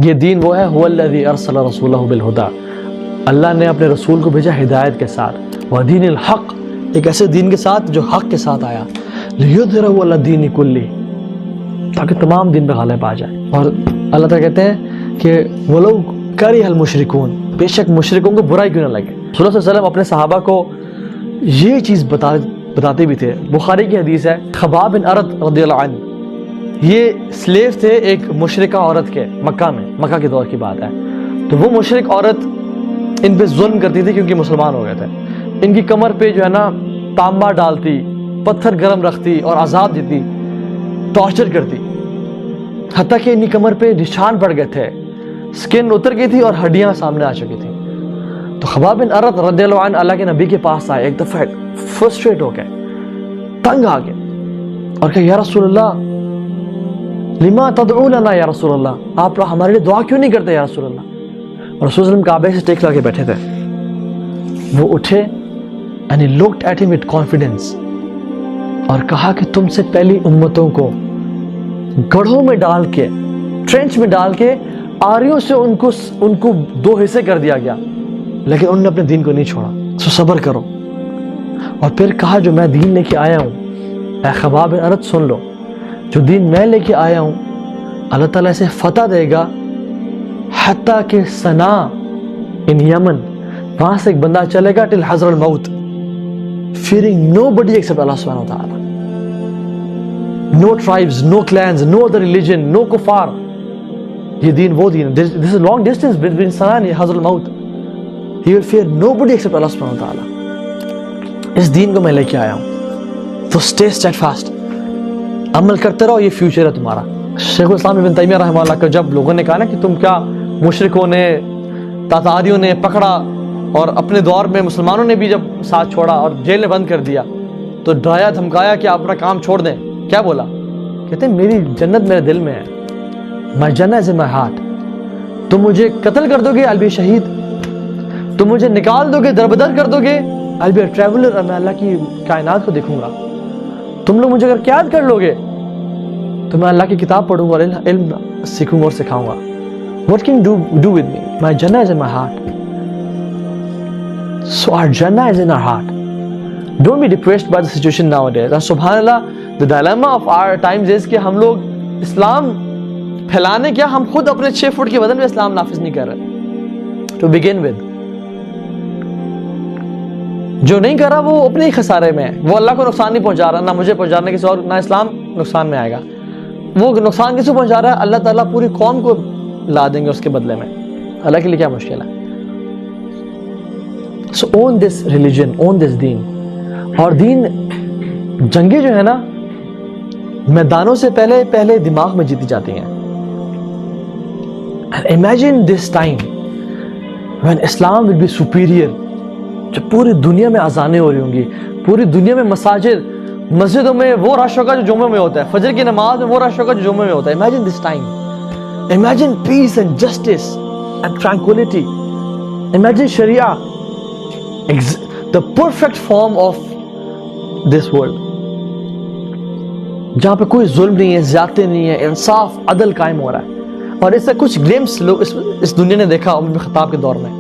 یہ دین وہ ہے هو الذی ارسل رسولہ بالہدی، اللہ نے اپنے رسول کو بھیجا ہدایت کے ساتھ، ودین الحق، ایک ایسے دین کے ساتھ جو حق کے ساتھ آیا، لیظہرہ علی الدین کلہ، تاکہ تمام دین پہ غالب آ جائے۔ اور اللہ تعالیٰ کہتے ہیں کہ وَلَوْ کَرِہَ الْمُشْرِكُونَ، بے شک مشرکوں کو برائی کیوں نہ لگے۔ صلی اللہ علیہ وسلم اپنے صحابہ کو یہ چیز بتاتے بھی تھے۔ بخاری کی حدیث ہے، خباب بن ارت رضی اللہ عنہ، یہ سلیو تھے ایک مشرکہ عورت کے، مکہ کے دور کی بات ہے۔ تو وہ مشرک عورت ان پہ ظلم کرتی تھی کیونکہ مسلمان ہو گئے تھے۔ ان کی کمر پہ جو ہے نا تانبا ڈالتی، پتھر گرم رکھتی اور عذاب دیتی، ٹارچر کرتی، حتیٰ کہ ان کی کمر پہ نشان پڑ گئے تھے، سکن اتر گئی تھی اور ہڈیاں سامنے آ چکی تھیں۔ تو خباب بن ارت رضی اللہ عنہ اللہ کے نبی کے پاس آئے، ایک دفعہ فرسٹریٹ ہو گئے، تنگ آ گئے، اور کہ یا رسول اللہ لما تدعوننا یا رسول اللہ، آپ ہمارے لیے دعا کیوں نہیں کرتے یا رسول اللہ؟ اور رسول اللہ کعبے سے ٹیک لا کے بیٹھے تھے۔ وہ اٹھے and he looked at him with confidence اور کہا کہ تم سے پہلی امتوں کو گڑھوں میں ڈال کے، ٹرینچ میں ڈال کے آریوں سے ان کو دو حصے کر دیا گیا، لیکن انہوں نے اپنے دین کو نہیں چھوڑا، سو صبر کرو۔ اور پھر کہا جو میں دین لے کے آیا ہوں، اے خباب بن ارت سن لو، جو دین میں لے کے آیا ہوں اللہ تعالیٰ اسے فتح دے گا، حتیٰ کہ صنع ان یمن، وہاں سے ایک بندہ چلے گا ٹل حضر الموت، fearing nobody except Allah subhanahu wa ta'ala. No tribes, no clans, no other religion, no kuffar. یہ دین وہ دین ہے. This is long distance between Sana and Hazr al-Maut. He will fear nobody except Allah subhanahu wa ta'ala. اس دین کو میں لے کے آیا ہوں، تو stay steadfast، عمل کرتے رہو، یہ فیوچر ہے تمہارا۔ شیخ الاسلام ابن تیمیہ رحمہ اللہ کو جب لوگوں نے کہا نا کہ تم کیا مشرکوں نے، تاتاریوں نے پکڑا اور اپنے دور میں مسلمانوں نے بھی جب ساتھ چھوڑا اور جیل میں بند کر دیا، تو ڈرایا دھمکایا کہ آپ اپنا کام چھوڑ دیں، کیا بولا؟ کہتے ہیں میری جنت میرے دل میں ہے، my Jannah is in my heart. تم مجھے قتل کر دو گے I'll be شہید، تم مجھے نکال دو گے، دربدر کر دو گے I'll be a traveler، اور میں اللہ کی کائنات کو دیکھوں گا۔ تم لوگ مجھے اگر قید کر لو گے تو میں اللہ کی کتاب پڑھوں گا اور علم سیکھوں گا اور سکھاؤں گا۔ What can you do with me? My Jannah is in my heart. So our Jannah is in our heart. Don't be depressed by the situation nowadays. And subhanallah, the dilemma of our times is کہ ہم لوگ اسلام پھیلانے کیا، ہم خود اپنے 6 fit کے بدن میں اسلام نافذ نہیں کر رہے۔ To begin with، جو نہیں کر رہا وہ اپنے ہی خسارے میں ہے، وہ اللہ کو نقصان نہیں پہنچا رہا، نہ مجھے پہنچا رہا، کسی اور، نہ اسلام نقصان میں آئے گا۔ وہ نقصان کس کو پہنچا رہا ہے؟ اللہ تعالیٰ پوری قوم کو لا دیں گے اس کے بدلے میں۔ اللہ کے لیے کیا مشکل ہے؟ So own this religion, own this دین۔ اور دین، جنگیں جو ہے نا میدانوں سے پہلے دماغ میں جیتی جاتی ہیں۔ And imagine this time when Islam will be superior، جب پوری دنیا میں اذانیں ہو رہی ہوں گی، پوری دنیا میں مسجدوں میں وہ رش ہوگا جو جمعہ میں ہوتا ہے، فجر کی نماز میں وہ رش ہوگا جو جمعہ میں ہوتا ہے۔ Imagine this time، imagine peace and justice and tranquility، imagine sharia، the perfect form of this world، جہاں پہ کوئی ظلم نہیں ہے، زیادتی نہیں ہے، انصاف عدل قائم ہو رہا ہے۔ اور اس سے کچھ گلمپس لوگ اس دنیا نے دیکھا عمر بن خطاب کے دور میں۔